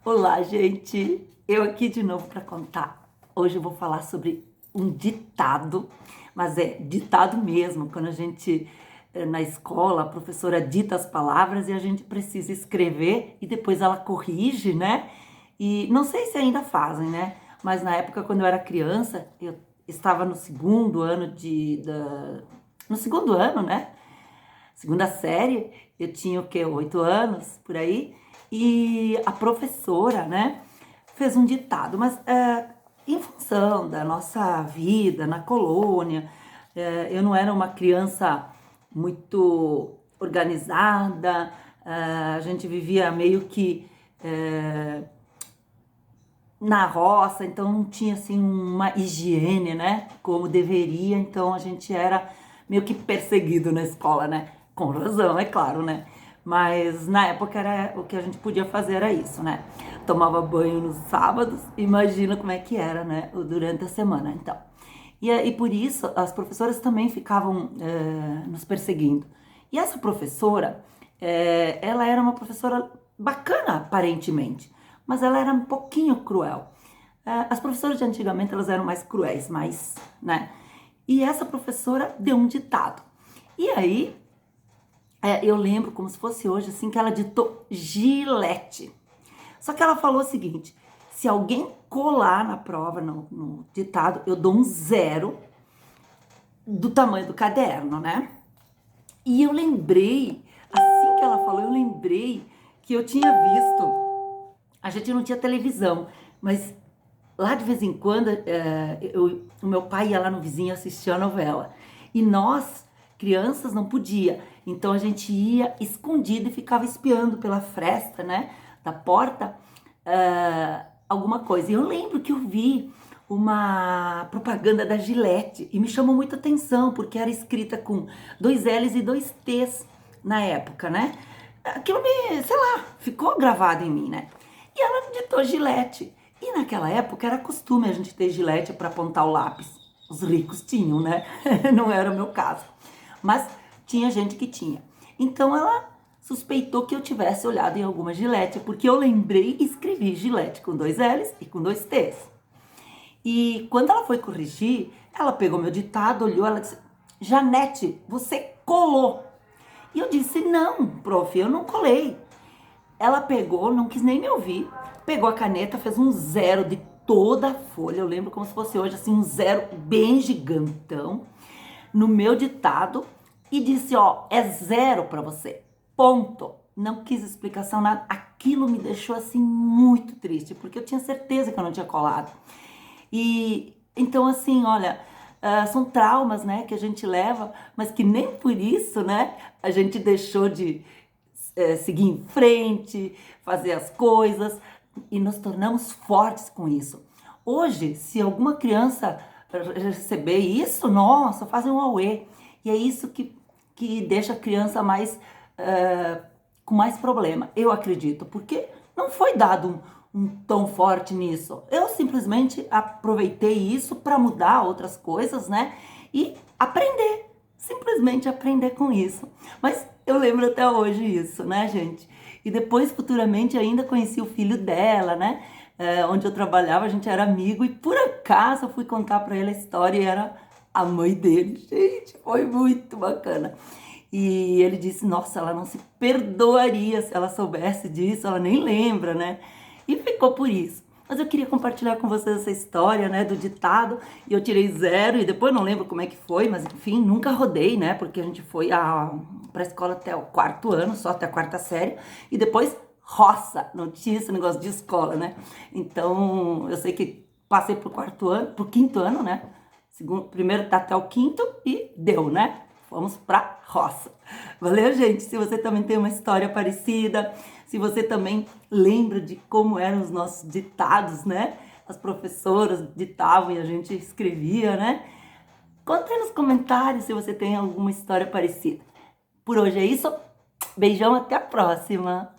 Olá, gente! Eu aqui de novo para contar. Hoje eu vou falar sobre um ditado, mas é ditado mesmo, quando a gente na escola, a professora dita as palavras e a gente precisa escrever e depois ela corrige, né? E não sei se ainda fazem, né? Mas na época, quando eu era criança, eu estava no segundo ano no segundo ano, né? Segunda série, eu tinha o quê? 8 anos, por aí, e a professora, né, fez um ditado, mas em função da nossa vida na colônia, eu não era uma criança muito organizada, a gente vivia meio que na roça, então não tinha assim uma higiene, né, como deveria, então a gente era meio que perseguido na escola, né, com razão, é claro, né, mas na época era o que a gente podia fazer era isso, né, tomava banho nos sábados, imagina como é que era, né, durante a semana, então. E por isso as professoras também ficavam nos perseguindo. E essa professora, ela era uma professora bacana, aparentemente, mas ela era um pouquinho cruel. As professoras de antigamente, elas eram mais cruéis, mais, né? E essa professora deu um ditado. E aí, eu lembro como se fosse hoje, assim, que ela ditou Gilete. Só que ela falou o seguinte: se alguém colar na prova, no ditado, eu dou um zero do tamanho do caderno, né? E eu lembrei, assim que ela falou, eu lembrei que eu tinha visto. A gente não tinha televisão, mas lá de vez em quando o meu pai ia lá no vizinho assistir a novela. E nós, crianças, não podia. Então a gente ia escondido e ficava espiando pela fresta, né, da porta, alguma coisa. E eu lembro que eu vi uma propaganda da Gillette e me chamou muita atenção, porque era escrita com dois L's e dois T's na época, né? Aquilo me, sei lá, ficou gravado em mim, né? E ela ditou Gillette. E naquela época era costume a gente ter Gillette para apontar o lápis. Os ricos tinham, né? Não era o meu caso. Mas tinha gente que tinha. Então ela suspeitou que eu tivesse olhado em alguma Gillette, porque eu lembrei e escrevi Gillette com dois L's e com dois T's. E quando ela foi corrigir, ela pegou meu ditado, olhou, ela disse: Janete, você colou. E eu disse: não, prof, eu não colei. Ela pegou, não quis nem me ouvir, pegou a caneta, fez um zero de toda a folha, eu lembro como se fosse hoje, assim, um zero bem gigantão, no meu ditado, e disse, ó, é zero pra você, ponto. Não quis explicação, nada. Aquilo me deixou, assim, muito triste, porque eu tinha certeza que eu não tinha colado. E, então, assim, olha, são traumas, né, que a gente leva, mas que nem por isso, né, a gente deixou de seguir em frente, fazer as coisas e nos tornamos fortes com isso. Hoje, se alguma criança receber isso, nossa, fazem um auê. E é isso que deixa a criança mais com mais problema, eu acredito, porque não foi dado um tom forte nisso. Eu simplesmente aproveitei isso para mudar outras coisas, né? E aprender, simplesmente aprender com isso. Mas eu lembro até hoje isso, né, gente? E depois, futuramente, ainda conheci o filho dela, né? Onde eu trabalhava, a gente era amigo e por acaso eu fui contar para ele a história e era a mãe dele. Gente, foi muito bacana. E ele disse, nossa, ela não se perdoaria se ela soubesse disso, ela nem lembra, né? E ficou por isso. Mas eu queria compartilhar com vocês essa história, né, do ditado, e eu tirei zero, e depois não lembro como é que foi, mas enfim, nunca rodei, né, porque a gente foi pra escola até o quarto ano, só até a quarta série, e depois roça, não tinha esse negócio de escola, né, então eu sei que passei pro quarto ano, pro quinto ano, né, primeiro tá até o quinto, e deu, né, vamos pra roça. Valeu, gente? Se você também tem uma história parecida, se você também lembra de como eram os nossos ditados, né? As professoras ditavam e a gente escrevia, né? Conta aí nos comentários se você tem alguma história parecida. Por hoje é isso. Beijão, até a próxima!